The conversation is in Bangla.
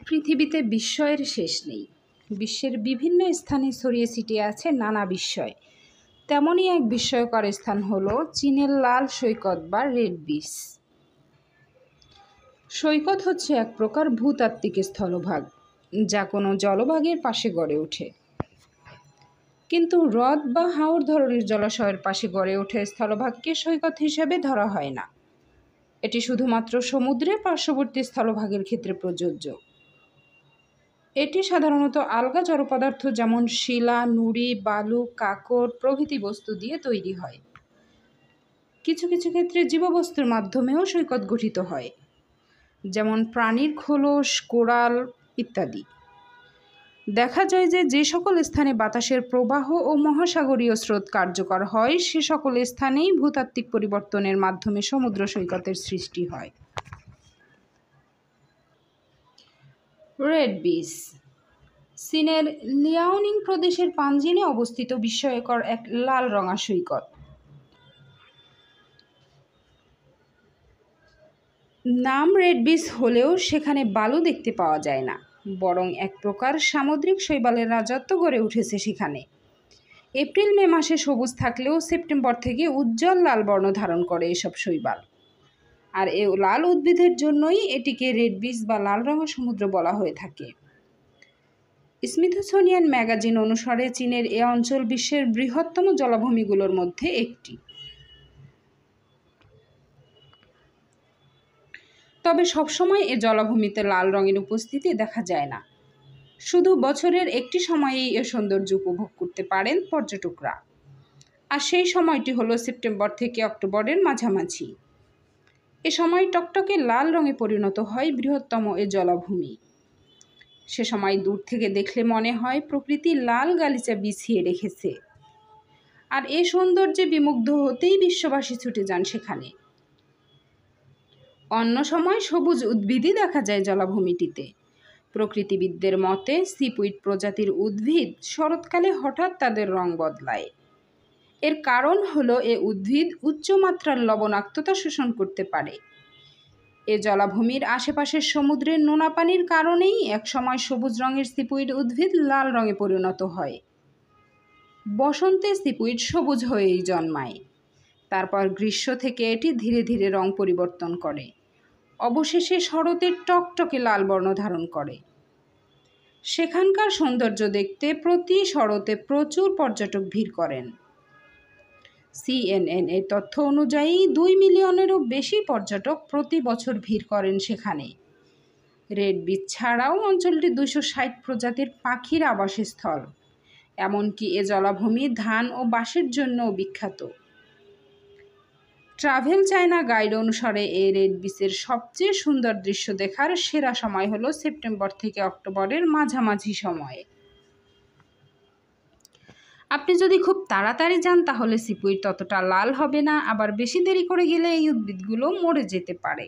পৃথিবীতে বিস্ময়ের শেষ নেই। বিশ্বের বিভিন্ন স্থানে ছড়িয়ে ছিটিয়ে আছে নানা বিস্ময়। তেমনই এক বিস্ময়কর স্থান হলো চীনের লাল সৈকত বা রেড বিচ। সৈকত হচ্ছে এক প্রকার ভূতাত্ত্বিক স্থলভাগ, যা কোনো জলভাগের পাশে গড়ে ওঠে। কিন্তু হ্রদ বা হাওর ধরনের জলাশয়ের পাশে গড়ে ওঠে স্থলভাগকে সৈকত হিসেবে ধরা হয় না। এটি শুধুমাত্র সমুদ্রের পার্শ্ববর্তী স্থলভাগের ক্ষেত্রে প্রযোজ্য। এটি সাধারণত আলগা জড়পদার্থ যেমন শিলা, নুড়ি, বালু, কাঁকর প্রভৃতি বস্তু দিয়ে তৈরি হয়। কিছু কিছু ক্ষেত্রে জীববস্তুর মাধ্যমেও সৈকত গঠিত হয়, যেমন প্রাণীর খোলস, কোরাল ইত্যাদি। দেখা যায় যে সকল স্থানে বাতাসের প্রবাহ ও মহাসাগরীয় স্রোত কার্যকর হয়, সে সকল স্থানেই ভূতাত্ত্বিক পরিবর্তনের মাধ্যমে সমুদ্র সৈকতের সৃষ্টি হয়। রেড বিচ চীনের লিয়াওনিং প্রদেশের পানজিনে অবস্থিত বিস্ময়কর এক লাল রঙা সৈকত। নাম রেড বিচ হলেও সেখানে বালু দেখতে পাওয়া যায় না, বরং এক প্রকার সামুদ্রিক শৈবালের রাজত্ব গড়ে উঠেছে সেখানে। এপ্রিল মে মাসে সবুজ থাকলেও সেপ্টেম্বর থেকে উজ্জ্বল লাল বর্ণ ধারণ করে এসব শৈবাল। আর এই লাল উদ্ভিদের জন্যই এটিকে রেড বিচ বা লাল রঙা সমুদ্র বলা হয়ে থাকে। স্মিথসোনিয়ান ম্যাগাজিন অনুসারে চীনের এ অঞ্চল বিশ্বের বৃহত্তম জলাভূমিগুলোর মধ্যে একটি। তবে সবসময় এ জলাভূমিতে লাল রঙের উপস্থিতি দেখা যায় না। শুধু বছরের একটি সময়েই এ সৌন্দর্য উপভোগ করতে পারেন পর্যটকরা, আর সেই সময়টি হলো সেপ্টেম্বর থেকে অক্টোবরের মাঝামাঝি। এ সময় টকটকে লাল রঙে পরিণত হয় বৃহত্তম এ জলাভূমি। সে সময় দূর থেকে দেখলে মনে হয় প্রকৃতি লাল গালিচা বিছিয়ে রেখেছে, আর এ সৌন্দর্যে বিমুগ্ধ হতেই বিশ্ববাসী ছুটে যান সেখানে। অন্য সময় সবুজ উদ্ভিদই দেখা যায় জলাভূমিটিতে। প্রকৃতিবিদদের মতে সিপুইড প্রজাতির উদ্ভিদ শরৎকালে হঠাৎ তাদের রং বদলায়। এর কারণ হলো এ উদ্ভিদ উচ্চমাত্রার লবণাক্ততা শোষণ করতে পারে। এ জলাভূমির আশেপাশের সমুদ্রের নোনা পানির কারণেই একসময় সবুজ রঙের সিপুইড উদ্ভিদ লাল রঙে পরিণত হয়। বসন্তে সিপুইড সবুজ হয়েই জন্মায়, তারপর গ্রীষ্ম থেকে এটি ধীরে ধীরে রং পরিবর্তন করে, অবশেষে শরতে টকটকে লাল বর্ণ ধারণ করে। সেখানকার সৌন্দর্য দেখতে প্রতি শরতে প্রচুর পর্যটক ভিড় করেন। CNN এর তথ্য অনুযায়ী 2 মিলিয়নেরও বেশি পর্যটক প্রতি বছর ভিড় করেন সেখানে। রেড বিচ ছাড়াও অঞ্চলটি 260 প্রজাতির পাখির আবাসস্থল। এমনকি এ জলাভূমি ধান ও বাঁশের জন্যও বিখ্যাত। ট্রাভেল চায়না গাইড অনুসারে এই রেড বিচের সবচেয়ে সুন্দর দৃশ্য দেখার সেরা সময় হলো সেপ্টেম্বর থেকে অক্টোবরের মাঝামাঝি সময়ে। আপনি যদি খুব তাড়াতাড়ি যান তাহলে সিপুইড ততটা লাল হবে না, আবার বেশি দেরি করে গেলে এই উদ্ভিদগুলো মরে যেতে পারে।